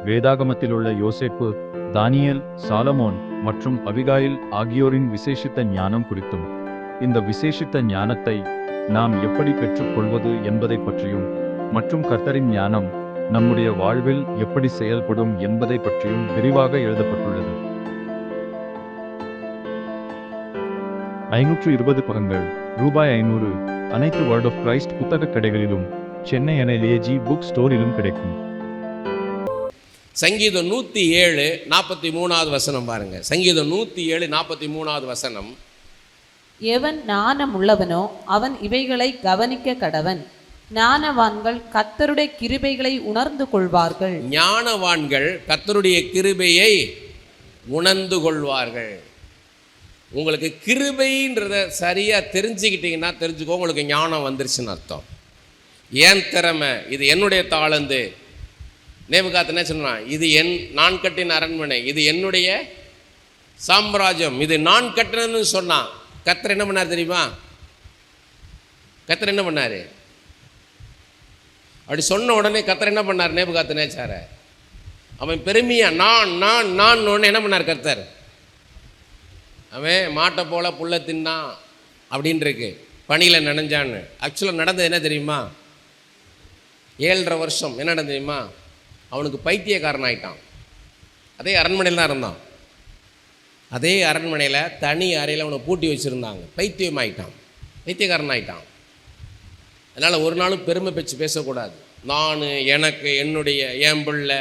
வேதாகமத்தில் உள்ள யோசேப்பு, தானியேல், சாலமோன் மற்றும் அபிகாயில் ஆகியோரின் விசேஷித்த ஞானம் குறித்தும், இந்த விசேஷித்த ஞானத்தை நாம் எப்படி பெற்றுக்கொள்வது என்பதை பற்றியும் மற்றும் கர்த்தரின் ஞானம் நம்முடைய வாழ்வில் எப்படி செயல்படும் என்பதை பற்றியும் விரிவாக எழுதப்பட்டுள்ளது. 520 பக்கங்கள், ரூபாய் 500. அனைத்து வேர்ட் ஆஃப் கிரைஸ்ட் புத்தக கடைகளிலும் சென்னை NLAG புக் ஸ்டோரிலும் கிடைக்கும். சங்கீதம் 107 43வது வசனம் பாருங்க. சங்கீதம் 107 43வது வசனம். எவன் ஞானம் உள்ளவனோ அவன் இவைகளை கவனிக்க கடவன். ஞானவான்கள் கர்த்தருடைய கிருபைகளை உணர்ந்து கொள்வார்கள். ஞானவான்கள் கர்த்தருடைய கிருபையை உணர்ந்து கொள்வார்கள். உங்களுக்கு கிருபைன்றத சரியாக தெரிஞ்சுக்கிட்டீங்கன்னா தெரிஞ்சுக்கோ, உங்களுக்கு ஞானம் வந்துருச்சுன்னு அர்த்தம். ஏன் திறமை, இது என்னுடைய தாளந்து. நேபுகாத் என்ன சொன்னான்? இது நான் கட்டின அரண்மனை, இது என்னுடைய சாம்ராஜ்யம், இது நான் கட்டினன்னு சொன்னான். கர்த்தர் என்ன பண்ணார் தெரியுமா? கர்த்தர் என்ன பண்ணார்? அப்படி சொன்ன உடனே கர்த்தர் என்ன பண்ணார்? நேபுகாத் நேச்சார அவன் பெருமையா நான் ஒன்று என்ன பண்ணார் கர்த்தர்? அவன் மாட்டை போல புல்ல தின்னான் அப்படின்னு இருக்கு, பனியில் நனைஞ்சான்னு. ஆக்சுவலாக நடந்தது என்ன தெரியுமா? 7.5 வருஷம் என்ன நடந்தது தெரியுமா? அவனுக்கு பைத்தியக்காரன் ஆகிட்டான். அதே அரண்மனையில் தான் இருந்தான். அதே அரண்மனையில் தனி அறையில் அவனை பூட்டி வச்சுருந்தாங்க. பைத்தியம் ஆகிட்டான், பைத்தியக்காரன் ஆகிட்டான். அதனால் ஒரு நாளும் பெருமை பேச்சு பேசக்கூடாது. நான், எனக்கு, என்னுடைய, என் பிள்ளை,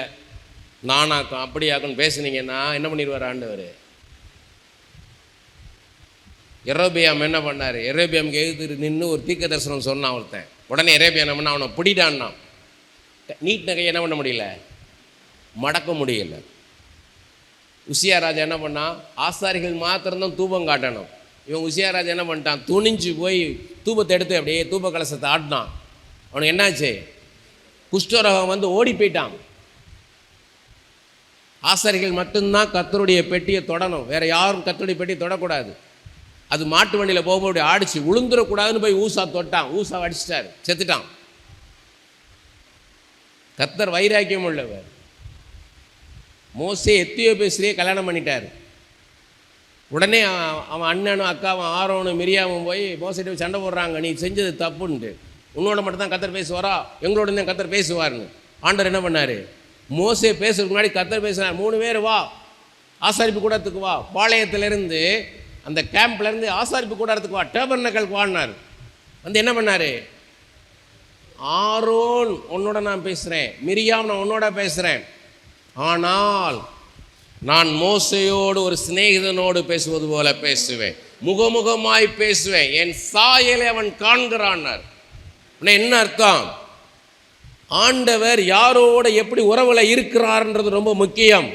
நானாக்கும் அப்படியாக்குன்னு பேசுனீங்கன்னா என்ன பண்ணிடுவார் ஆண்டவர்? எரோபியாம் என்ன பண்ணார்? எரோபியாமுக்கு எதிர்த்து நின்று ஒரு தீர்க்க தரிசனம் சொன்னான் ஒருத்தன். உடனே எரோபியா என்ன பண்ண? அவனை பிடிடான்னா. நீட் நகை என்ன பண்ண முடியல, மடக்க முடியல. உசியா ராஜா என்ன பண்ணான்? ஆசாரிகள் மாத்திரம்தான் தூபம் காட்டணும். இவன் உசியா ராஜா என்ன பண்ணிட்டான்? துணிஞ்சு போய் தூபத்தை எடுத்து அப்படியே தூப கலசத்தை ஆட்டினான். அவனுக்கு என்னாச்சு? குஷ்டரோகம் வந்து ஓடி போயிட்டான். ஆசாரிகள் மட்டும்தான் கர்த்தருடைய பெட்டியை தொடணும், வேற யாரும் கர்த்தருடைய பெட்டியை தொடக்கூடாது. அது மாட்டு வண்டியில் போகும்போது ஆடிச்சு, விழுந்துடக்கூடாதுன்னு போய் ஊசா தொட்டான். ஊசா அடிச்சிட்டார், செத்துட்டான். கர்த்தர் வைராக்கியம் உள்ளவர். மோசே எத்தியோப்பியஸ்லேயே கல்யாணம் பண்ணிட்டார். உடனே அவன் அண்ணனும் அக்காவும் ஆரோனும் மிரியாவும் போய் மோசைட்டு போய் சண்டை போடுறாங்க, நீ செஞ்சது தப்புன்ட்டு. உன்னோட மட்டும் தான் கர்த்தர் பேசுவாரா, எங்களோட தான் கர்த்தர் பேசுவார்னு. ஆண்டவர் என்ன பண்ணார்? மோசே பேசுறதுக்கு முன்னாடி கர்த்தர் பேசினார். 3 பேர் வா, ஆசாரிப்பு கூடத்துக்கு வா. பாளையத்திலேருந்து அந்த கேம்ப்லேருந்து ஆசாரிப்பு கூடத்துக்கு வா, டேபர்னக்கலுக்கு வாடினார். வந்து என்ன பண்ணார்? ஆரோன் உன்னோட நான் பேசுகிறேன், மிரியாம் நான் உன்னோட பேசுகிறேன், ஆனால் நான் மோசையோடு ஒரு சிநேகிதனோடு பேசுவது போல பேசுவேன், முகமுகமாய் பேசுவேன், என் சாயலை அவன் காண்கிறான்னார். என்ன அர்த்தம்? ஆண்டவர் யாரோட எப்படி உறவுல இருக்கிறார்ன்றது ரொம்ப முக்கியம்.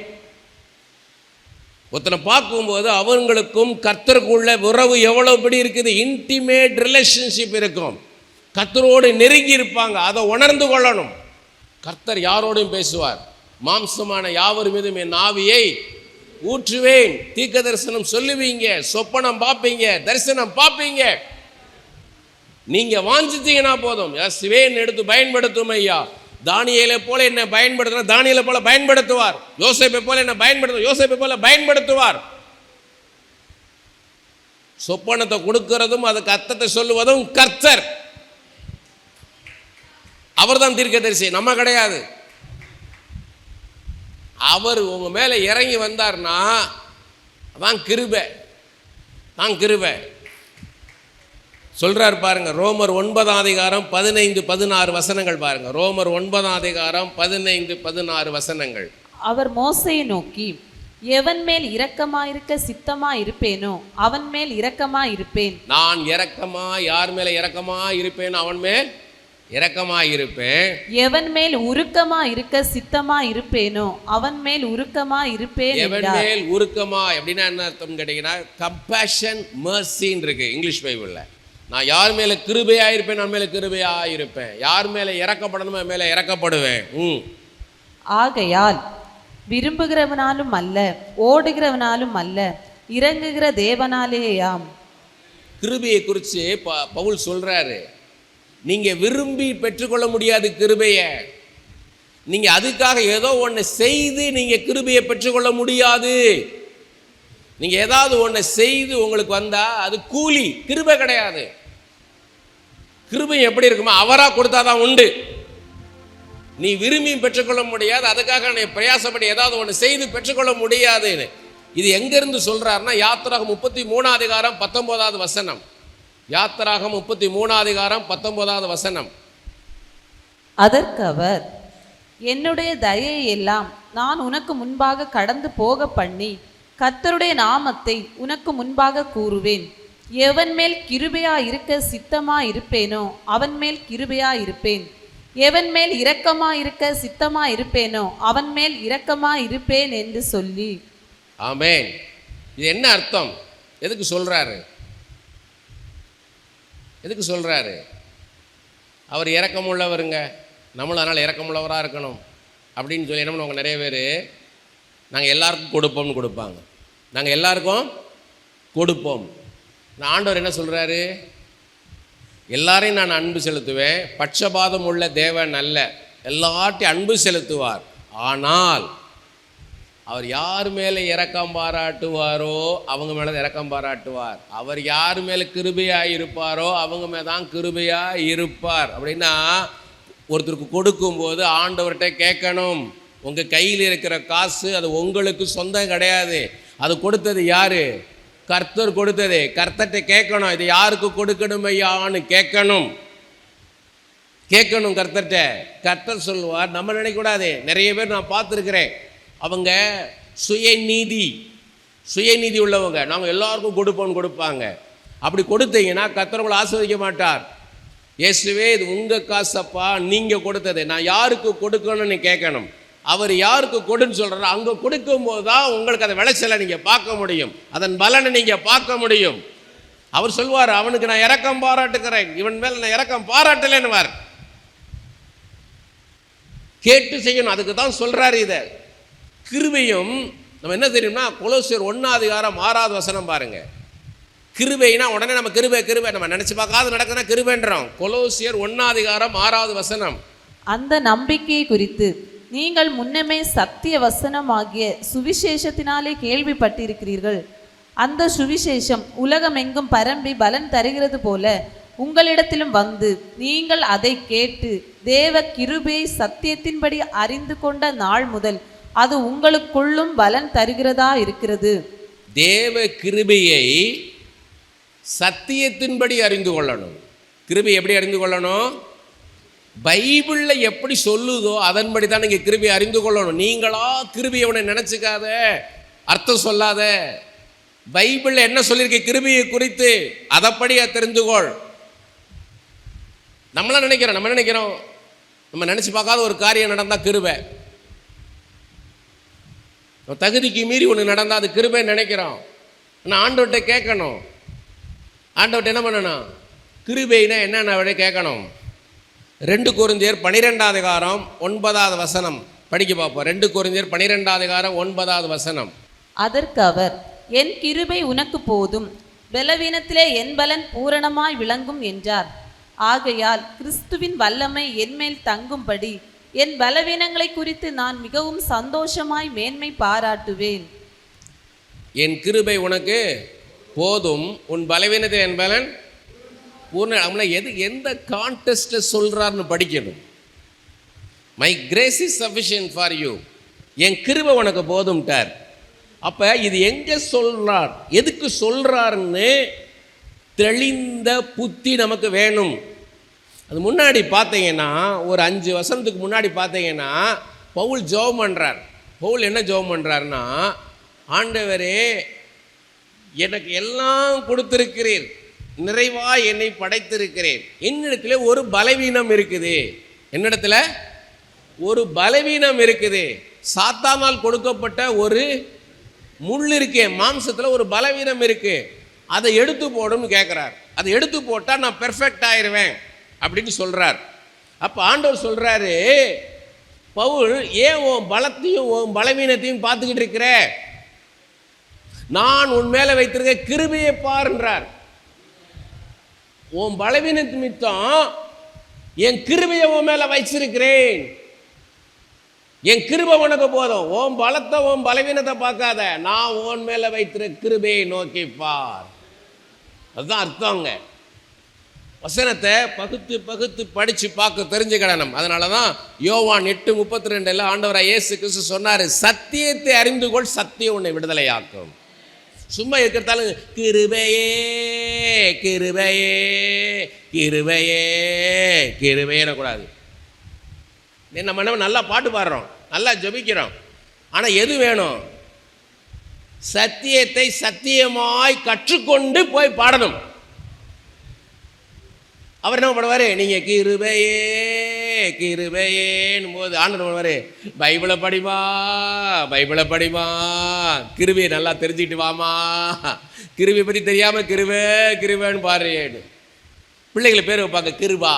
ஒருத்தனை பார்க்கும்போது அவங்களுக்கும் கர்த்தருக்குள்ள உறவு எவ்வளோ படி இருக்குது, இன்டிமேட் ரிலேஷன்ஷிப் இருக்கும், கர்த்தரோடு நெருங்கி இருப்பாங்க. அதை உணர்ந்து கொள்ளணும். கர்த்தர் யாரோடும் பேசுவார். மாம்சமான யாவர் மீதும் என் ஆவியை ஊற்றுவேன். தீர்க்க தரிசனம் சொல்லுவீங்க, சொப்பனம் பார்ப்பீங்க, தரிசனம் பார்ப்பீங்க. நீங்க வாஞ்சித்தீங்கன்னா போதும். சிவேன் எடுத்து பயன்படுத்தும் ஐயா. தானியேலை போல என்ன பயன்படுத்தினா தானியேலை போல பயன்படுத்துவார். யோசேப்பை போல என்ன பயன்படுத்துவார், யோசேப்பை போல பயன்படுத்துவார். சொப்பனத்தை கொடுக்கிறதும் அதுக்கு அர்த்தத்தை சொல்லுவதும் கர்த்தர். அவர் தான் தீர்க்கதரிசி, நம்ம கிடையாது. அவர் உங்க மேல இறங்கி வந்தார்னா அதான் கிருபை, தான் கிருபை. சொல்றார் பாருங்க, ரோமர் 9ஆம் அதிகாரம் 15-16 வசனங்கள் பாருங்க. ரோமர் 9ஆம் அதிகாரம் 15-16 வசனங்கள். அவர் மோசேயை நோக்கி, எவன் மேல் இரக்கமாயிருக்க சித்தமாயிருப்பேனோ அவன் மேல் இரக்கமாயிருப்பேன். நான் இரக்கமா யார் மேல இரக்கமா இருப்பேன், அவன் மேல் இரக்கமாயிருப்பேன். எவன் மேல் உருக்கமா இருக்க சித்தமா இருப்பேனோ அவன் மேல் உருக்கமா இருப்பேன். எவன் மேல் உருக்கமா அப்படின்னா என்ன அர்த்தம் கேட்டீங்கன்னா, கம்பேஷன் மர்சின்னு இருக்கு இங்கிலீஷ் பைபிள்ல. நான் யார் மேல கிருபையா இருப்பேன், நான் மேல கிருபையா இருப்பேன். யார் மேல இறக்கப்படணுமோ என் மேல இறக்கப்படுவேன். ஆகையால் விரும்புகிறவனாலும் அல்ல, ஓடுகிறவனாலும் அல்ல, இறங்குகிற தேவனாலேயாம். கிருபையை குறித்து பவுல் சொல்றாரு. நீங்க விரும்பி பெற்றுக்கொள்ள முடியாது கிருபையை. நீங்கள் அதுக்காக ஏதோ ஒன்று செய்து நீங்கள் கிருபையை பெற்றுக்கொள்ள முடியாது. நீங்கள் ஏதாவது ஒன்று செய்து உங்களுக்கு வந்தால் அது கூலி, கிருபை கிடையாது. கிருபை எப்படி இருக்குமோ அவராக கொடுத்தாதான் உண்டு. நீ விரும்பியும் பெற்றுக்கொள்ள முடியாது, அதுக்காக நீ பிரயாசப்படி ஏதாவது ஒன்று செய்து பெற்றுக்கொள்ள முடியாதுன்னு. இது எங்கேருந்து சொல்கிறாருன்னா யாத்திராகம் 33 அதிகாரம் 19வது வசனம். யாத்திராகம் 33 அதிகாரம் 19வது வசனம். அதற்கு அவர், என்னுடைய தயையை எல்லாம் நான் உனக்கு முன்பாக கடந்து போக பண்ணி கர்த்தருடைய நாமத்தை உனக்கு முன்பாக கூறுவேன். எவன் மேல் கிருபையா இருக்க சித்தமா இருப்பேனோ அவன் மேல் கிருபையா இருப்பேன். எவன் மேல் இரக்கமா இருக்க சித்தமா இருப்பேனோ அவன் மேல் இரக்கமா இருப்பேன் என்று சொல்லி. ஆமென். இது என்ன அர்த்தம்? எதுக்கு சொல்றாரு? எதுக்கு சொல்றாரு? அவர் இரக்கமுள்ளவருங்க, நம்மளும் அதனால் இரக்கமுள்ளவராக இருக்கணும் அப்படின்னு சொல்லி என்ன பண்ணுவாங்க நிறைய பேர், நாங்கள் எல்லாருக்கும் கொடுப்போம்னு கொடுப்பாங்க. நாங்கள் எல்லாருக்கும் கொடுப்போம். நான் ஆண்டவர் என்ன சொல்கிறாரு? எல்லாரையும் நான் அன்பு செலுத்துவேன், பட்சபாதம் உள்ள தேவன் அல்ல, எல்லார்ட்டையும் அன்பு செலுத்துவார். ஆனால் அவர் யார் மேலே இரக்கம் பாராட்டுவாரோ அவங்க மேலே இரக்கம் பாராட்டுவார். அவர் யார் மேலே கிருபையாக இருப்பாரோ அவங்க மேலே தான் கிருபையாக இருப்பார். அப்படின்னா ஒருத்தருக்கு கொடுக்கும்போது ஆண்டவர்கிட்ட கேட்கணும். உங்கள் கையில் இருக்கிற காசு அது உங்களுக்கு சொந்தம் கிடையாது. அது கொடுத்தது யார்? கர்த்தர் கொடுத்தது. கர்த்தர்கிட்ட கேட்கணும், இது யாருக்கு கொடுக்கணும் ஐயான்னு கேட்கணும். கர்த்தர்கிட்ட. கர்த்தர் சொல்லுவார். நம்ம நினைக்கக்கூடாது. நிறைய பேர் நான் பார்த்துருக்கிறேன், அவங்க சுயநீதி உள்ளவங்க. நாங்கள் எல்லாருக்கும் கொடுப்போம்னு கொடுப்பாங்க. அப்படி கொடுத்தீங்கன்னா கர்த்தர் உங்களை ஆசீர்வதிக்க மாட்டார். இயேசுவே இது உங்கள் காசப்பா, நீங்கள் கொடுத்தது, நான் யாருக்கு கொடுக்கணும்னு கேட்கணும். அவர் யாருக்கு கொடுன்னு சொல்கிறாரோ அங்கே கொடுக்கும்போது தான் உங்களுக்கு அதை விளைச்சலை நீங்கள் பார்க்க முடியும், அதன் பலனை நீங்கள் பார்க்க முடியும். அவர் சொல்வார், அவனுக்கு நான் இரக்கம் பாராட்டுக்கிறேன், இவன் மேலே நான் இரக்கம் பாராட்டலைன்னுவார். கேட்டு செய்யணும். அதுக்கு தான் சொல்கிறாரு இதை. கிருபையும் நம்ம என்ன தெரியும்னா கொலோசியர் 1 அதிகாரம் 6வது வசனம் பாருங்க. கிருபைனா உடனே நம்ம கிருபை நம்ம நினைச்சு பார்க்காத நடக்குதுன்னா கிருபைன்றோம். கொலோசியர் 1 அதிகாரம் 6வது வசனம். அந்த நம்பிக்கையை குறித்து நீங்கள் முன்னமே சத்திய வசனமாகிய சுவிசேஷத்தினாலே கேள்விப்பட்டிருக்கிறீர்கள். அந்த சுவிசேஷம் உலகமெங்கும் பரம்பி பலன் தருகிறது போல உங்களிடத்திலும் வந்து நீங்கள் அதை கேட்டு தேவ கிருபையை சத்தியத்தின்படி அறிந்து கொண்ட நாள் முதல் அது உங்களுக்குள்ளும் பலன் தருகிறதா இருக்கிறது. தேவ கிருபையை சத்தியத்தின்படி அறிந்து கொள்ளணும். கிருபை எப்படி அறிந்து கொள்ளணும்? பைபிளில் எப்படி சொல்லுதோ அதன்படி தான் நீங்கள் கிருபையை அறிந்து கொள்ளணும். நீங்களா கிருபையை உன்னை நினச்சிக்காத, அர்த்தம் சொல்லாத. பைபிளில் என்ன சொல்லியிருக்க கிருபையை குறித்து அதைப்படி தெரிந்துகொள். நம்ம நினைக்கிறோம் நம்ம நினச்சி பார்க்காத ஒரு காரியம் நடந்தால் கிருபை, தகுதிக்கு மீறி ஒன்று நடந்தால் அது கிருபை நினைக்கிறோம். ஆனால் ஆண்டவர்கிட்ட கேட்கணும். ஆண்டவர்கிட்ட என்ன பண்ணணும்? கிருபைனா என்னென்ன விட கேட்கணும். 2 கொரிந்தியர் 12 அதிகாரம் 9வது வசனம் படிக்க பார்ப்போம். 2 கொரிந்தியர் 12 அதிகாரம் 9வது வசனம். அதற்கு அவர், என் கிருபை உனக்கு போதும், பலவீனத்திலே என் பலன் பூரணமாய் விளங்கும் என்றார். ஆகையால் கிறிஸ்துவின் வல்லமை என்மேல் தங்கும்படி என் பலவீனங்களை குறித்து நான் மிகவும் சந்தோஷமாய் மேன்மை பாராட்டுவேன். என் கிருபை உனக்கு போதும், உன் பலவீனத்தில் என் பலன் பூர்ண. எந்த கான்டெஸ்ட்டில் சொல்கிறார்னு படிக்கணும். My grace is sufficient for you. என் கிருபை உனக்கு போதும்ட்டார். அப்போ இது எங்கே சொல்கிறார், எதுக்கு சொல்கிறாருன்னு தெளிந்த புத்தி நமக்கு வேணும். அது முன்னாடி பார்த்தீங்கன்னா ஒரு 5 வசனத்துக்கு முன்னாடி பார்த்தீங்கன்னா பவுல் ஜெபம் பண்ணுறார். பவுல் என்ன ஜெபம் பண்ணுறாருன்னா, ஆண்டவரே எனக்கு எல்லாம் கொடுத்திருக்கிறீர், நிறைவாக என்னை படைத்திருக்கிறேன், என்னிடத்துல ஒரு பலவீனம் இருக்குது. என்னிடத்துல ஒரு பலவீனம் இருக்குது. சாத்தானால் கொடுக்கப்பட்ட ஒரு முள் இருக்கே, மாம்சத்தில் ஒரு பலவீனம் இருக்கு, அதை எடுத்து போடும்னு கேட்குறார். அதை எடுத்து போட்டால் நான் பெர்ஃபெக்ட் ஆயிடுவேன் அப்படின்னு சொல்கிறார். அப்போ ஆண்டவர் சொல்கிறாரு, பவுல் ஏன் உன் பலத்தையும் உன் பலவீனத்தையும் பார்த்துக்கிட்டு இருக்கிற, நான் உன் மேலே வைத்திருக்க கிருபையை பாருன்றார். உன் பலவீனத்து நிமித்தம் என் கிருபையை உன் மேலே வச்சிருக்கிறேன். என் கிருபை உனக்கு போதும். உன் பலத்தை உன் பலவீனத்தை பார்க்காத, நான் உன் மேல வைத்திருக்கிற கிருபையை நோக்கி பார். அதுதான் அர்த்தங்க. வசனத்தை பகுத்து பகுத்து படித்து பார்க்க தெரிஞ்சுக்கிடணும். அதனால தான் யோவான் 8:32 ஆண்டவராக இயேசு கிறிஸ்து சொன்னார், சத்தியத்தை அறிந்து கொள், சத்தியம் உன்னை விடுதலையாக்கும். சும்மா இருக்கிறதாலும் கிருபையே கிருபையே கிருபையே கிருபையேனக்கூடாது. நம்ம என்ன நல்லா பாட்டு பாடுறோம், நல்லா ஜெபிக்கிறோம், ஆனால் எது வேணும்? சத்தியத்தை சத்தியமாய் கற்றுக்கொண்டு போய் பாடணும். அவர் என்ன பண்ணுவார்? நீங்கள் கிருபையே கிருபையேன்னு போது ஆண்டவர் பண்ணுவார், பைபிளை படிமா பைபிளை படிமா, கிருபையை நல்லா தெரிஞ்சுக்கிட்டு வாமா, கிருபையை பற்றி தெரியாமல் கிருபை கிருபைன்னு பாருன்னு பிள்ளைகளை பேர் வைப்பாங்க கிருபா.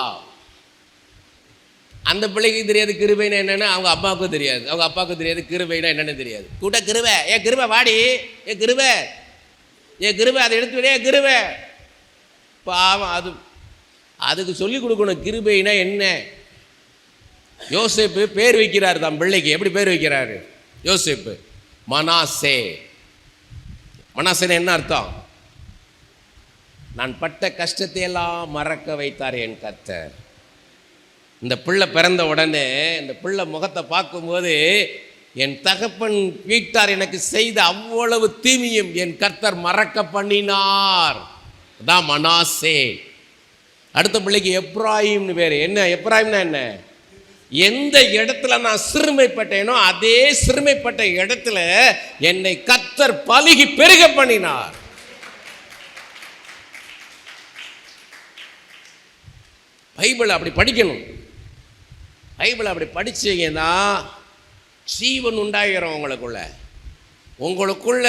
அந்த பிள்ளைக்கு தெரியாது கிருபைன்னா என்னென்னு, அவங்க அம்மாவுக்கும் தெரியாது, அவங்க அப்பாவுக்கும் தெரியாது கிருபைனா என்னென்னு தெரியாது. கூட கிருபை, ஏன் கிருபை வாடி, ஏன் கிருபை, ஏன் கிருபை அதை எடுத்து விட, ஏன் கிருபை பாவம். அதுக்கு சொல்லிக் கொடுக்கணும் கிருபைனா என்ன. யோசேப்பு பேர் வைக்கிறார் தான் பிள்ளைக்கு. எப்படி பேர் வைக்கிறாரு யோசேப்பு? மனாசே. மனாசேன்னு என்ன அர்த்தம்? நான் பட்ட கஷ்டத்தை எல்லாம் மறக்க வைத்தார் என் கர்த்தர். இந்த பிள்ளை பிறந்த உடனே இந்த பிள்ளை முகத்தை பார்க்கும்போது, என் தகப்பன் வீட்டார் எனக்கு செய்த அவ்வளவு தீமையும் என் கர்த்தர் மறக்க பண்ணினார். அதான் மனாசே. அடுத்த பிள்ளைக்கு எப்ராயிம்னு பேர். என்ன எப்ராயிம்னா என்ன? எந்த இடத்துல நான் சிறுமைப்பட்டேனோ அதே சிறுமைப்பட்ட இடத்துல என்னை கர்த்தர் பலுகி பெருக பண்ணினார். பைபிளை அப்படி படிக்கணும். பைபிளை அப்படி படிச்சீங்கன்னா ஜீவன் உண்டாகிறோம் உங்களுக்குள்ள. உங்களுக்குள்ள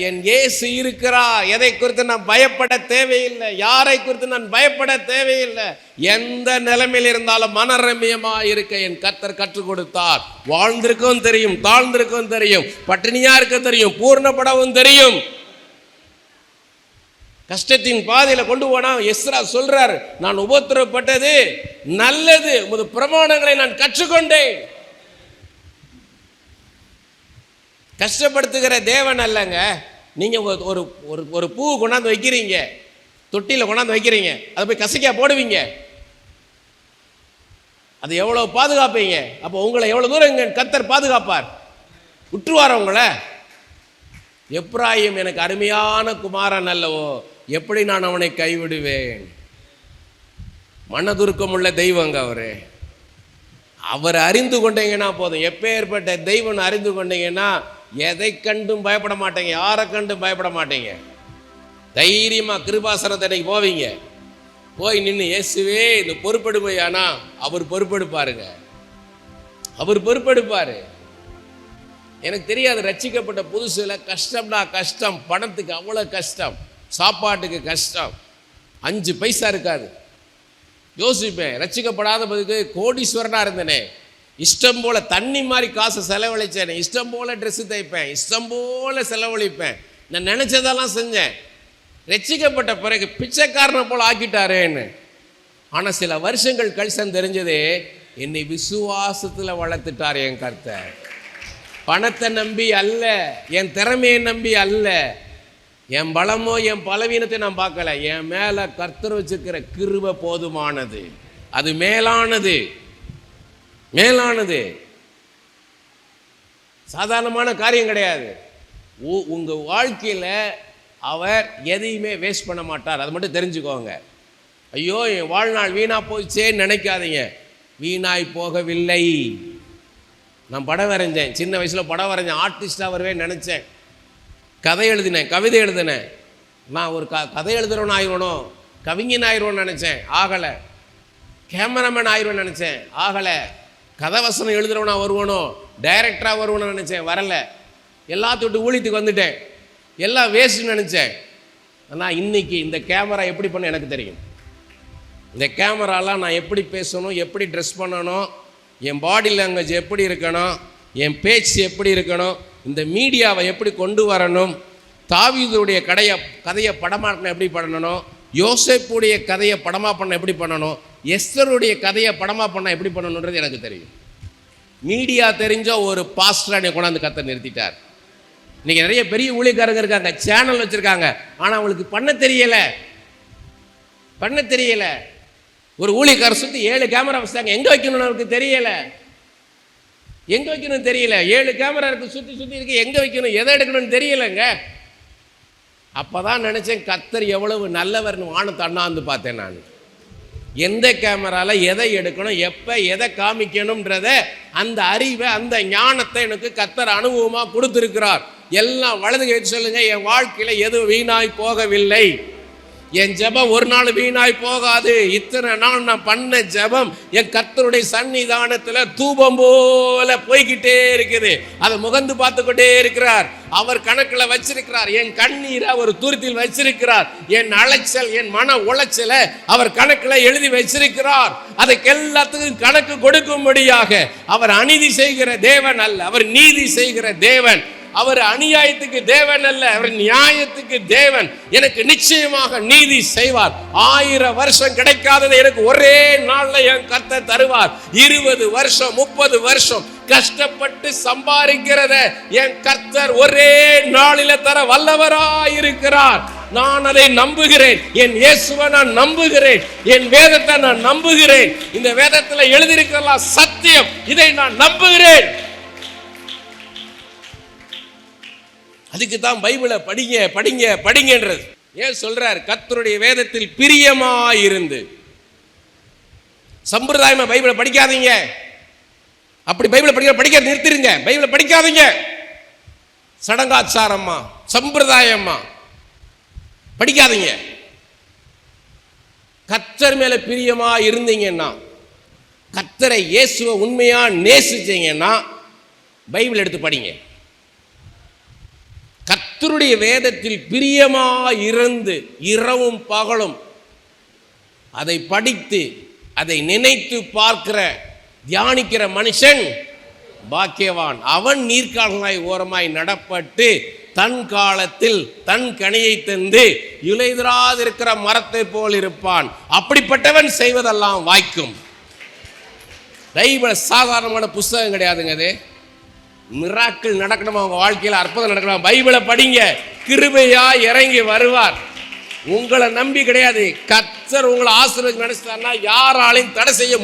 என் இயேசு இருக்கிறா. எதை குறித்து நான் பயப்பட தேவையில்லை, யாரை குறித்து நான் பயப்பட தேவையில்லை. எந்த நிலைமையில் இருந்தாலும் மனரம்யமாக இருக்க என் கர்த்தர் கற்றுக் கொடுத்தார். வாழ்ந்திருக்கவும் தெரியும், தாழ்ந்திருக்கவும் தெரியும், பட்டினியா இருக்க தெரியும், பூர்ணப்படவும் தெரியும். கஷ்டத்தின் பாதையில் கொண்டு போனா எஸ்ரா சொல்றார், நான் உபத்திரப்பட்டது நல்லது, உமது பிரமாணங்களை நான் கற்றுக்கொண்டேன். கஷ்டப்படுத்துகிற தேவன் அல்லங்க. நீங்கள் ஒரு ஒரு ஒரு பூ கொண்டாந்து வைக்கிறீங்க, தொட்டியில் கொண்டாந்து வைக்கிறீங்க, அதை போய் கசைக்கா போடுவீங்க, அது எவ்வளோ பாதுகாப்பீங்க? அப்போ உங்களை எவ்வளோ தூரம் கர்த்தர் பாதுகாப்பார்? விட்டுருவார் உங்களை? எப்ராயிம் எனக்கு அருமையான குமாரன் அல்லவோ, எப்படி நான் அவனை கைவிடுவேன்? மனதுருக்கம் உள்ள தெய்வங்க அவரு. அவர் அறிந்து கொண்டீங்கன்னா போதும். எப்பேற்பட்ட தெய்வம் அறிந்து கொண்டீங்கன்னா எதை கண்டும் பயப்பட மாட்டீங்க, யாரை கண்டும் பயப்பட மாட்டீங்க. தைரியமாக கிருபாசனத்தை போவீங்க. போய் நின்று இயேசுவே இந்த பொறுப்பெடுப்பை, ஆனால் அவர் பொறுப்பெடுப்பாருங்க, அவர் பொறுப்பெடுப்பார். எனக்கு தெரியாது, ரட்சிக்கப்பட்ட புதுசில் கஷ்டம்னா கஷ்டம், பணத்துக்கு அவ்வளோ கஷ்டம், சாப்பாட்டுக்கு கஷ்டம், 5 பைசா இருக்காது. யோசிப்பேன், ரட்சிக்கப்படாத பதிக்கு கோடீஸ்வரனாக இருந்தேனே, இஷ்டம் போல் தண்ணி மாதிரி காசை செலவழித்தேன், இஷ்டம் போல் ட்ரெஸ்ஸு தைப்பேன், இஷ்டம் போல் செலவழிப்பேன், நான் நினச்சதெல்லாம் செஞ்சேன். ரட்சிக்கப்பட்ட பிறகு பிச்சைக்காரனை போல் ஆக்கிட்டாரேன்னு. ஆனால் சில வருஷங்கள் கழிச்சு தெரிஞ்சது, என்னை விசுவாசத்தில் வளர்த்துட்டார் என் கர்த்தர். பணத்தை நம்பி அல்ல, என் திறமையை நம்பி அல்ல, என் பலமோ என் பலவீனத்தை நான் பார்க்கல. என் மேலே கர்த்தர் வச்சிருக்கிற கிருபை போதுமானது, அது மேலானது, மேலானது. சாதாரணமான காரியம் கிடையாது. உங்கள் வாழ்க்கையில் அவர் எதையுமே வேஸ்ட் பண்ண மாட்டார், அது மட்டும் தெரிஞ்சுக்கோங்க. ஐயோ என் வாழ்நாள் வீணாக போச்சேன்னு நினைக்காதீங்க. வீணாய் போகவில்லை. நான் படம் வரைஞ்சேன், சின்ன வயசில் படம் வரைஞ்சேன், ஆர்டிஸ்டாக வருவேன்னு நினச்சேன், கதை எழுதினேன், கவிதை எழுதினேன். நான் ஒரு கதை எழுதுறவன் ஆயிரணும், கவிஞன் ஆயிடுவோன்னு நினச்சேன், ஆகலை. கேமராமேன் ஆயிடுவேன்னு நினச்சேன், ஆகலை. கதைவசனம் எழுதுறவனா வருவானோ, டைரக்டராக வருவானு நினச்சேன், வரலை. எல்லாத்தோட்டு ஊழியத்துக்கு வந்துட்டேன், எல்லாம் வேஸ்ட்டுன்னு நினச்சேன். ஆனால் இன்றைக்கி இந்த கேமரா எப்படி பண்ண எனக்கு தெரியும். இந்த கேமராலாம் நான் எப்படி பேசணும், எப்படி ட்ரெஸ் பண்ணணும், என் பாடி லாங்குவேஜ் எப்படி இருக்கணும், என் பேச்சு எப்படி இருக்கணும், இந்த மீடியாவை எப்படி கொண்டு வரணும், தாவீதுடைய கதையை படமாக்கணும் எப்படி பண்ணணும், யோசேப்புடைய கதையை படமாக பண்ண எப்படி பண்ணணும், எஸ்தருடைய கதையை படமாக பண்ண எப்படி பண்ணணுன்றது எனக்கு தெரியும். மீடியா தெரிஞ்ச ஒரு பாஸ்டரை கொண்டாந்து கர்த்தர் நிறுத்திட்டார். இன்னைக்கு நிறைய பெரிய ஊழியக்காரங்க இருக்காங்க, சேனல் வச்சிருக்காங்க, ஆனால் அவங்களுக்கு பண்ண தெரியல. ஒரு ஊழியக்காரர் சுற்றி 7 கேமரா வச்சாங்க, எங்கே வைக்கணும்னு அவருக்கு தெரியல. 7 கேமரா இருக்கு, சுற்றி இருக்கு, எங்கே வைக்கணும், எதை எடுக்கணும்னு தெரியலைங்க. அப்போதான் நினச்சேன் கர்த்தர் எவ்வளவு நல்லவர்னு வானத்தை அண்ணாந்து பார்த்தேன். நான் எந்த கேமராவில் எதை எடுக்கணும், எப்போ எதை காமிக்கணும்ன்றத அந்த அறிவை, அந்த ஞானத்தை எனக்கு கர்த்தர் அனுபவமாக கொடுத்துருக்கிறார். எல்லாம் வலது கை சொல்லுங்க, என் வாழ்க்கையில் எதுவும் வீணாய் போகவில்லை. என் ஜெபம் ஒரு நாள் வீணாய் போகாது. இத்தனை நாள் நான் பண்ண ஜெபம் என் கர்த்தருடைய சன்னிதானத்தில் தூபம் போல போய்கிட்டே இருக்குது. அதை முகந்து பார்த்துக்கிட்டே இருக்கிறார். அவர் கணக்கில் வச்சிருக்கிறார். என் கண்ணீரை அவர் தூரத்தில் வச்சிருக்கிறார். என் அலைச்சல், என் மன உளைச்சலை அவர் கணக்கில் எழுதி வச்சிருக்கிறார். அதுக்கு எல்லாத்துக்கும் கணக்கு கொடுக்கும்படியாக அவர் அநீதி செய்கிற தேவன் அல்ல, அவர் நீதி செய்கிற தேவன். அவர் அநியாயத்துக்கு தேவன் அல்ல, அவர் நியாயத்துக்கு தேவன். எனக்கு நிச்சயமாக நீதி செய்வார். 1000 வருஷம் கிடைக்காததை எனக்கு ஒரே நாள்ல என் கர்த்தர் தருவார். 20 வருஷம் 30 வருஷம் கஷ்டப்பட்டு சம்பாதிக்கிறத என் கர்த்தர் ஒரே நாளில தர வல்லவராயிருக்கிறார். நான் அதை நம்புகிறேன். என் இயேசுவை நான் நம்புகிறேன். என் வேதத்தை நான் நம்புகிறேன். இந்த வேதத்தில் எழுதியிருக்கிறதெல்லாம் சத்தியம். இதை நான் நம்புகிறேன். அதுக்கு தான் பைபிளை படிங்கன்றது. ஏன் சொல்றார்? கர்த்தருடைய வேதத்தில் பிரியமாயிருந்து. சம்பிரதாயமா பைபிளை படிக்காதீங்க. அப்படி பைபிளை படிக்க நிறுத்திருங்க. பைபிளை படிக்காதீங்க. சடங்காச்சாரமா, சம்பிரதாயமா படிக்காதீங்க. கர்த்தர் மேல பிரியமா இருந்தீங்கன்னா, கர்த்தரை இயேசுவை உண்மையா நேசிச்சீங்கன்னா பைபிள் எடுத்து படிங்க. கர்த்தருடைய வேதத்தில் பிரியமாயிருந்து இரவும் பகலும் அதை படித்து அதை நினைத்து பார்க்கிற தியானிக்கிற மனுஷன் பாக்கியவான். அவன் நீர்க்கால்களாய் ஓரமாய் நடப்பட்டு தன் காலத்தில் தன் கனியை தந்து இலையுதிராதிருக்கிற மரத்தை போல் இருப்பான். அப்படிப்பட்டவன் செய்வதெல்லாம் வாய்க்கும். பைபிள் சாதாரணமான புஸ்தகம் கிடையாதுங்க. அது மிராக்கிள் நடக்கணும், அவங்க வாழ்க்கையில் அற்புதம் நடக்கணும். பைபிளை படிங்க. கிருபையா இறங்கி வருவார். உங்களை நம்பி கிடையாது. கர்த்தர் உங்களை ஆசீர்வாதம் நினைச்சார்னா யாராலையும் தடை செய்ய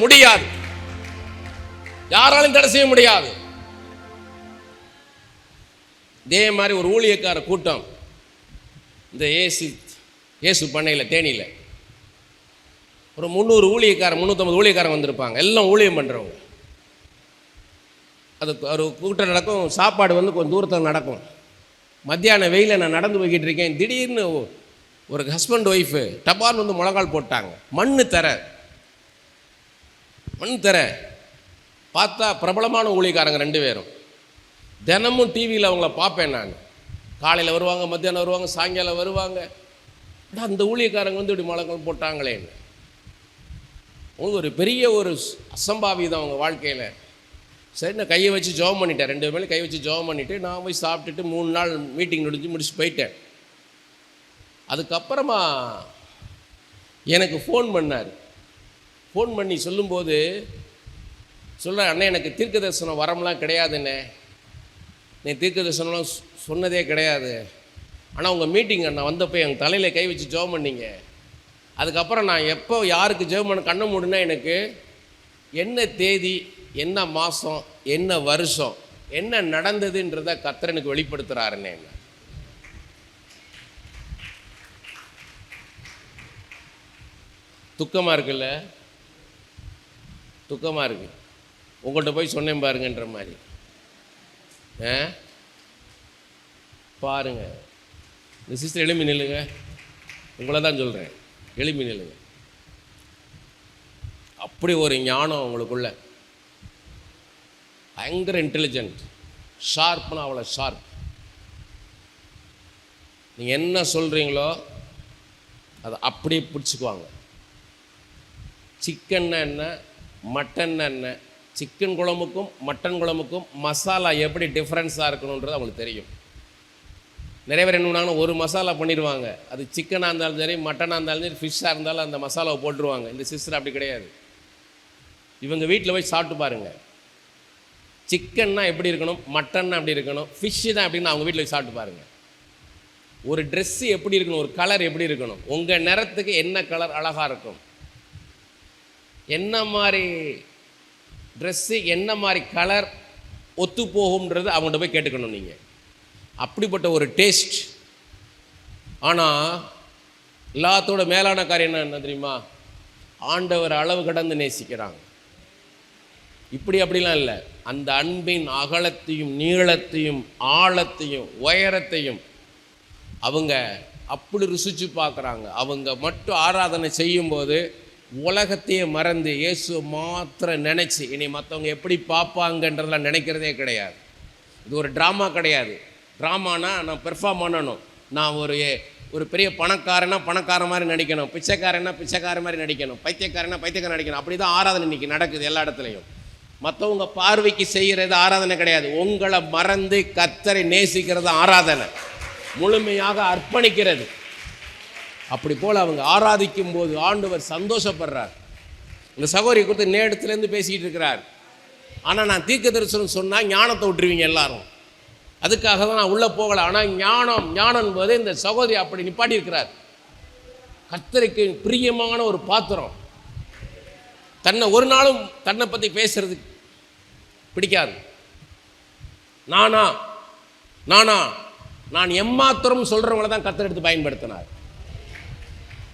முடியாது. இதே மாதிரி ஒரு ஊழியக்கார கூட்டம் இந்த இயேசு பண்ணையில் தேனியில் ஒரு 350 ஊழியக்காரங்க வந்திருப்பாங்க. எல்லாம் ஊழியம் பண்ணுறவங்க. அது ஒரு கூட்டம் நடக்கும். சாப்பாடு கொஞ்சம் தூரத்தில் நடக்கும். மத்தியான வெயிலில் நான் நடந்து போய்கிட்டு இருக்கேன். திடீர்னு ஒரு ஹஸ்பண்ட் ஒய்ஃபு டபார்னு முழங்கால் போட்டாங்க. மண்ணு தர பார்த்தா பிரபலமான ஊழியக்காரங்க 2 பேரும். தினமும் டிவியில் அவங்கள பார்ப்பேன் நான். காலையில் வருவாங்க, மத்தியானம் வருவாங்க, சாயங்காலம் வருவாங்க. அந்த ஊழியக்காரங்க இப்படி முழங்கால் போட்டாங்களேன்னு ஒரு பெரிய ஒரு அசம்பாவிதம் அவங்க வாழ்க்கையில். சரி, நான் கையை வச்சு ஜெபம் பண்ணிட்டேன். 2 பேரும் கை வச்சு ஜெபம் பண்ணிவிட்டு நான் போய் சாப்பிட்டுட்டு 3 நாள் மீட்டிங் முடிச்சு போயிட்டேன். அதுக்கப்புறமா எனக்கு ஃபோன் பண்ணார். ஃபோன் பண்ணி சொல்லும்போது சொல்கிறேன், அண்ணே எனக்கு தீர்க்க தரிசனம் வரம்லாம் கிடையாதுண்ணே, நீ தீர்க்க தரிசனம்லாம் சொன்னதே கிடையாது. ஆனால் உங்கள் மீட்டிங் நான் வந்தப்போ எங்கள் தலையில் கை வச்சு ஜெபம் பண்ணிங்க. அதுக்கப்புறம் நான் எப்போ யாருக்கு ஜெபம் பண்ண கண்ணை மூடுனா எனக்கு என்ன தேதி, என்ன மாதம், என்ன வருஷம், என்ன நடந்ததுன்றதை கர்த்தர் எனக்கு வெளிப்படுத்துகிறாருன்னு. துக்கமாக இருக்குல்ல? துக்கமாக இருக்கு. உங்கள்கிட்ட போய் சொன்னேன் பாருங்கன்ற மாதிரி. பாருங்க, இந்த சிஸ்டர் எழுப்பி நில்லுங்க. உங்களை தான் சொல்கிறேன், எழுப்பி நில்லுங்க. அப்படி ஒரு ஞானம் உங்களுக்குள்ள. பயங்கர இன்டெலிஜென்ட், ஷார்ப்னா அவ்வளோ ஷார்ப். நீங்கள் என்ன சொல்கிறீங்களோ அதை அப்படியே பிடிச்சிக்குவாங்க. சிக்கன்னா என்ன, மட்டன்னா என்ன, சிக்கன் குழம்புக்கும் மட்டன் குழம்புக்கும் மசாலா எப்படி டிஃப்ரென்ஸாக இருக்கணுன்றது அவங்களுக்கு தெரியும். நிறைய பேர் என்ன பண்ணாங்கன்னா ஒரு மசாலா பண்ணிடுவாங்க. அது சிக்கனாக இருந்தாலும் சரி, மட்டனாக இருந்தாலும் சரி, ஃபிஷ்ஷாக இருந்தாலும் அந்த மசாலாவை போட்டுருவாங்க. இந்த சிஸ்டர் அப்படி கிடையாது. இவங்க வீட்டில் போய் சாப்பிட்டு பாருங்கள். சிக்கன்னா எப்படி இருக்கணும், மட்டன்னா எப்படி இருக்கணும், ஃபிஷ்ஷு தான் எப்படின்னு அவங்க வீட்டில் சாப்பிட்டு பாருங்கள். ஒரு ட்ரெஸ்ஸு எப்படி இருக்கணும், ஒரு கலர் எப்படி இருக்கணும், உங்கள் நிறத்துக்கு என்ன கலர் அழகாக இருக்கும், என்ன மாதிரி ட்ரெஸ்ஸு என்ன மாதிரி கலர் ஒத்து போகும்ன்றது அவங்கள்ட்ட போய் கேட்டுக்கணும் நீங்கள். அப்படிப்பட்ட ஒரு டேஸ்ட். ஆனால் எல்லாத்தோட மேலான காரியம் என்ன தெரியுமா? ஆண்டவர் அளவு கடந்து நேசிக்கிறாங்க. இப்படி அப்படிலாம் இல்லை. அந்த அன்பின் அகலத்தையும் நீளத்தையும் ஆழத்தையும் உயரத்தையும் அவங்க அப்படி ருசிச்சு பார்க்குறாங்க. அவங்க மட்டும் ஆராதனை செய்யும்போது உலகத்தையே மறந்து இயேசு மாத்திரம் நினச்சி இனி மற்றவங்க எப்படி பார்ப்பாங்கன்றதெல்லாம் நினைக்கிறதே கிடையாது. இது ஒரு ட்ராமா கிடையாது. ட்ராமானா நான் பெர்ஃபார்ம் பண்ணணும், நான் ஒரு பெரிய பணக்கார மாதிரி நடிக்கணும், பிச்சைக்கார மாதிரி நடிக்கணும், பைத்தியக்காரன் நடிக்கணும். அப்படி தான் ஆராதனை இன்றைக்கி நடக்குது எல்லா இடத்துலையும். மற்றவங்க பார்வைக்கு செய்கிறது ஆராதனை கிடையாது. உங்களை மறந்து கர்த்தரை நேசிக்கிறது ஆராதனை, முழுமையாக அர்ப்பணிக்கிறது. அப்படி போல் அவங்க ஆராதிக்கும் போது ஆண்டவர் சந்தோஷப்படுறார். இந்த சகோதரி கொடுத்து நேரத்துலேருந்து பேசிக்கிட்டு இருக்கிறார். ஆனால் நான் தீர்க்க தரிசனம் சொன்னால் ஞானத்தை விட்டுருவீங்க எல்லாரும், அதுக்காக தான் நான் உள்ளே போகலை. ஆனால் ஞானம் போது இந்த சகோதரி அப்படி நிப்பாட்டியிருக்கிறார். கர்த்தருக்கு பிரியமான ஒரு பாத்திரம். தன்னை ஒரு நாளும் தன்னை பற்றி பேசுறது பிடிக்காது. நான் எம்மாத்திரம் சொல்கிறவங்கள தான் கர்த்தர் எடுத்து பயன்படுத்தினார்.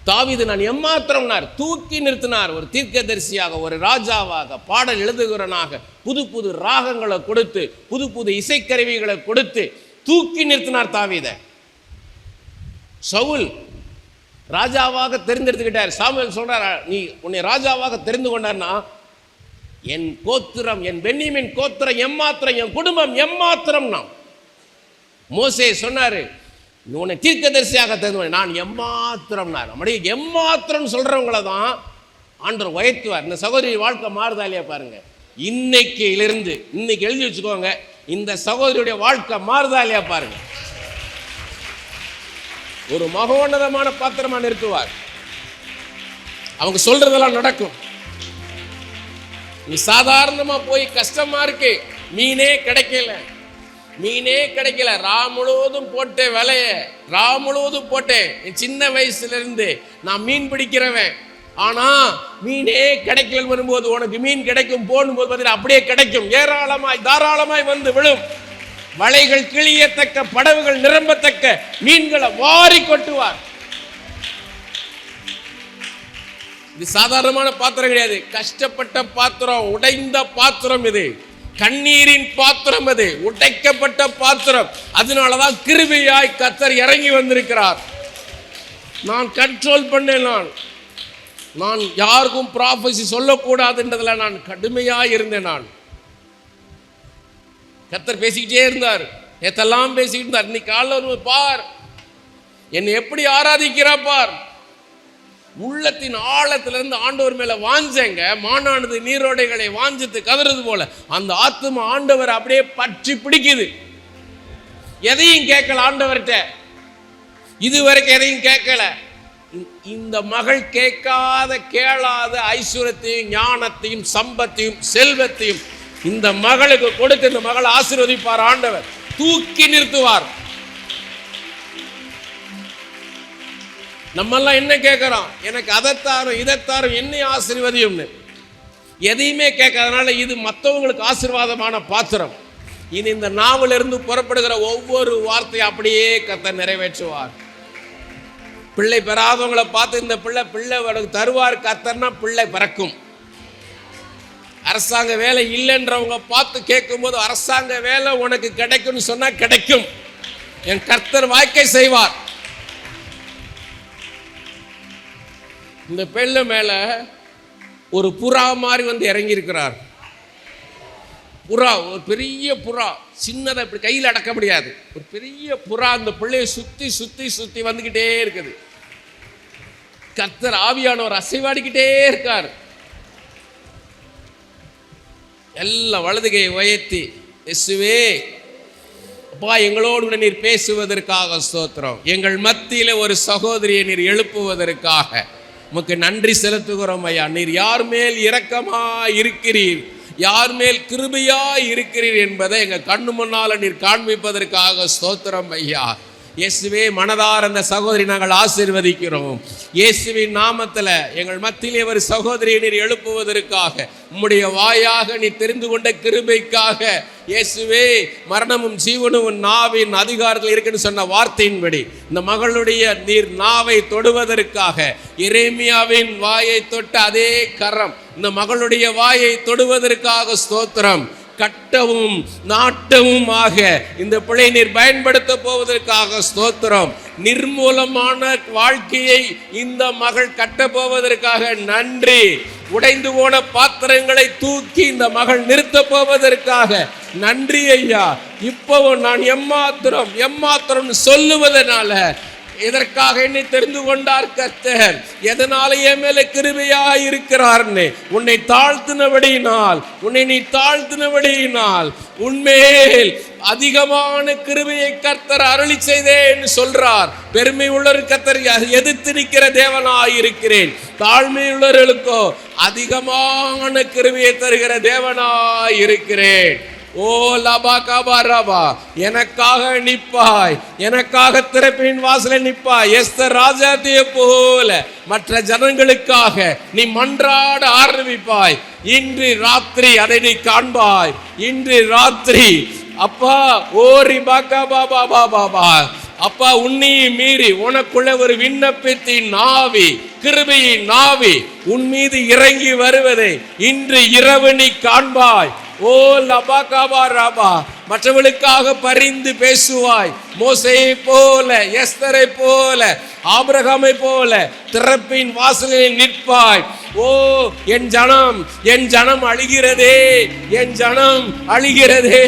தாவீது நான் எம்மாத்திரம்னார், தூக்கி நிறுத்தினார். ஒரு தீர்க்கதரிசியாக, ஒரு ராஜாவாக, பாடல் எழுதுகிறவனாக, புது புது ராகங்களை கொடுத்து, புது புது இசைக்கருவிகளை கொடுத்து தூக்கி நிறுத்தினார் தாவீதை. சவுல் ராஜாவாக தெரிந்தெடுத்துக்கிட்டார். சாமுவேல் சொல்றார், நீ உன்னை ராஜாவாக தெரிந்து கொண்டார்னா என் கோத்திரம், என் பென்னியமின் கோத்திரம் எம்மாத்திரம், என் குடும்பம் எம்மாத்திரம். மோசே சொன்னாரு, உன்னை தீர்க்கதரிசியாக தெரிந்து நான் எம்மாத்திரம்னார். நம்முடைய எம்மாத்திரம் சொல்றவங்கள தான் ஆண்டவர் உயர்த்துவார். இந்த சகோதரி வாழ்க்கை மாறுதா இல்லையா பாருங்க. இன்னைக்கு எழுதி வச்சுக்கோங்க, இந்த சகோதரியுடைய வாழ்க்கை மாறுதா இல்லையா பாருங்க. ஒரு மகோன்னதமான பாத்திரமா நிறுத்துவார். அவங்க சொல்றதெல்லாம் நடக்கும். நீ சாதாரணமா போய் கஷ்டமா இருக்கு, மீனே கிடைக்கல, முழுவதும் போட்டேன் விலைய, முழுவதும் போட்டேன். என் சின்ன வயசுல இருந்து நான் மீன் பிடிக்கிறவன், ஆனா மீனே கிடைக்கல வரும்போது உனக்கு மீன் கிடைக்கும் போடும்போது பார்த்தீங்கன்னா அப்படியே கிடைக்கும். ஏராளமாய் தாராளமாய் வந்து விழும். வலைகள் கிழியத்தக்க, படகுகள் நிரம்பத்தக்க மீன்களை வாரி கொட்டுவார். இது சாதாரணமான பாத்திரம் கிடையாது. கஷ்டப்பட்ட பாத்திரம், உடைந்த பாத்திரம், இது கண்ணீரின் பாத்திரம், அது உடைக்கப்பட்ட பாத்திரம். அதனாலதான் கிருபையாய் கர்த்தர் இறங்கி வந்திருக்கிறார். நான் கண்ட்ரோல் பண்ணேன். நான் யாருக்கும் ப்ராஃபஸி சொல்லக்கூடாதுன்றதுல நான் கடுமையாக இருந்தேன். நான் கர்த்தர் பேசிக்கிட்டே இருந்தார், நேத்தெல்லாம் பேசிக்கிட்டு இருந்தார். இன்னைக்கு காலைல பார் என்னை எப்படி ஆராதிக்கிறா பார். உள்ளத்தின் ஆழத்திலிருந்து ஆண்டவர் மேல வாஞ்சங்க, மானானது நீரோடைகளை வாஞ்சித்து கதறது போல அந்த ஆத்துமா ஆண்டவர் அப்படியே பற்றி பிடிக்குது. எதையும் கேட்கல ஆண்டவர்கிட்ட, இதுவரைக்கும் எதையும் கேட்கல. இந்த மகள் கேளாத ஐஸ்வர்யத்தையும் ஞானத்தையும் சம்பத்தையும் செல்வத்தையும் இந்த மகளுக்கு கொடுத்து இந்த மகளை ஆசீர்வதிப்பார் ஆண்டவர், தூக்கி நிறுத்துவார். நம்மெல்லாம் என்ன கேட்கிறோம்? எனக்கு அதைத்தாரும் இதைத்தாரும் என்னை ஆசீர்வதியும்னு எதையுமே கேட்காதனால இது மற்றவங்களுக்கு ஆசீர்வாதமான பாத்திரம். இனி இந்த நாவிலிருந்து புறப்படுகிற ஒவ்வொரு வார்த்தையும் அப்படியே கர்த்தர் நிறைவேற்றுவார். பிள்ளை பெறாதவங்களை பார்த்து இந்த பிள்ளை தருவார் கர்த்தர்னா பிள்ளை பிறக்கும். அரசாங்க வேலை இல்லைன்றவங்க பார்த்து கேட்கும்போது அரசாங்க வேலை உனக்கு கிடைக்கும்னு சொன்னா கிடைக்கும். என் கர்த்தர் வாய்க்கை செய்வார். இந்த பெண்ணு மேல ஒரு புறா மாதிரி வந்து இறங்கி இருக்கிறார். புறா, ஒரு பெரிய புறா, சின்னதை இப்படி கையில் அடக்க முடியாது, ஒரு பெரிய புறா அந்த பிள்ளையை சுத்தி சுத்தி சுத்தி வந்துகிட்டே இருக்குது. கர்த்தர் ஆவியானவர் அசைவாடிக்கிட்டே இருக்கார். எல்லாம் வலதுகையை உயர்த்தி, இயேசுவே அப்பா எங்களோடு நீர் பேசுவதற்காக ஸ்தோத்திரம். எங்கள் மத்தியில ஒரு சகோதரியை நீர் எழுப்புவதற்காக உமக்கு நன்றி செலுத்துகிறோம் ஐயா. நீர் யார் மேல் இரக்கமா இருக்கிறீர், யார் மேல் கிருபையாய் இருக்கிறீர் என்பதை எங்க கண்ணு முன்னால நீர் காண்பிப்பதற்காக ஸ்தோத்திரம் ஐயா. இயேசுவே, மனதார அந்த சகோதரி நாங்கள் ஆசீர்வதிக்கிறோம். இயேசுவின் நாமத்தில் எங்கள் மத்தியிலே ஒரு சகோதரியை நீர் எழுப்புவதற்காக, உம்முடைய வாயாக நீ தெரிந்து கொண்ட கிருபைக்காக, இயேசுவே, மரணமும் ஜீவனும் உன் நாவின் அதிகாரத்தில் இருக்குன்னு சொன்ன வார்த்தையின்படி இந்த மகளுடைய நீர் நாவை தொடுவதற்காக, எரேமியாவின் வாயை தொட்ட அதே கரம் இந்த மகளுடைய வாயை தொடுவதற்காக ஸ்தோத்திரம். கட்டவும் நாட்டவும் ஆக இந்த பிள்ளை நீர் பயன்படுத்த போவதற்காக ஸ்தோத்திரம். நிர்மூலமான வாழ்க்கையை இந்த மகள் கட்ட போவதற்காக நன்றி. உடைந்து போன பாத்திரங்களை தூக்கி இந்த மகள் நிறுத்த போவதற்காக நன்றி ஐயா. இப்பவும் நான் எம்மாத்திரம் சொல்லுவதனால இதற்காக என்னை தெரிந்து கொண்டார் கர்த்தர். எதனால என் மேல கிருபையாய் இருக்கிறார்னு உன்னை தாழ்த்தினபடியினால் உன்மேல் அதிகமான கிருபையை கர்த்தர் அருளி செய்தேன்னு சொல்றார். பெருமை உள்ளவர் கர்த்தர் எதிர்த்து நிற்கிற தேவனாய் இருக்கிறேன். தாழ்மை உள்ளவர்களுக்கோ அதிகமான கிருபையை தருகிற தேவனாய் இருக்கிறேன். ஓ லபா கபா ரபா, எனக்காக நிப்பாய், எனக்காக திறப்பின் வாசலை நிப்பாய். எஸ்தர் ராஜாத்தியை போல மற்ற ஜனங்களுக்காக நீ மன்றாட ஆரம்பிப்பாய். இன்று ராத்திரி அதை நீ காண்பாய். இன்று ராத்திரி அப்பா ஓரி பாக்கா பாபா பாபா அப்பா, உன்னையும் மீறி உனக்குள்ள ஒரு விண்ணப்பத்தின் நாவி, கிருபையின் நாவி உன் மீது இறங்கி வருவதை இன்று இரவு நீ காண்பாய். ஓ லபா கபா ரபா, மற்றவர்களுக்காக பரிந்து பேசுவாய். மோசேயை போல, எஸ்தரை போல, ஆபிரகாமை போல திறப்பின் வாசலில் நிற்பாய். ஓ என் ஜனம் அழுகிறதே, என் ஜனம் அழுகிறதே,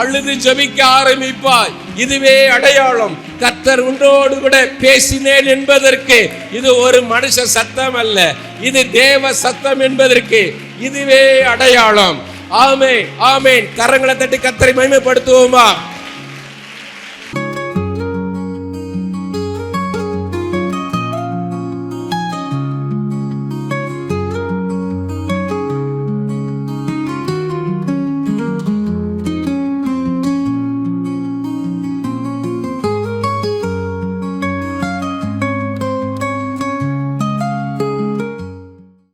அழுது ஜெபிக்க ஆரம்பிப்பாய். இதுவே அடையாளம். கர்த்தர் உன்னோடு கூட பேசினேன் என்பதற்கு இது ஒரு மனுஷ சத்தம் அல்ல, இது தேவ சத்தம் என்பதற்கு இதுவே அடையாளம். ஆமென், ஆமென். கரங்களை தட்டி கர்த்தரை மகிமைப்படுத்துவோமா?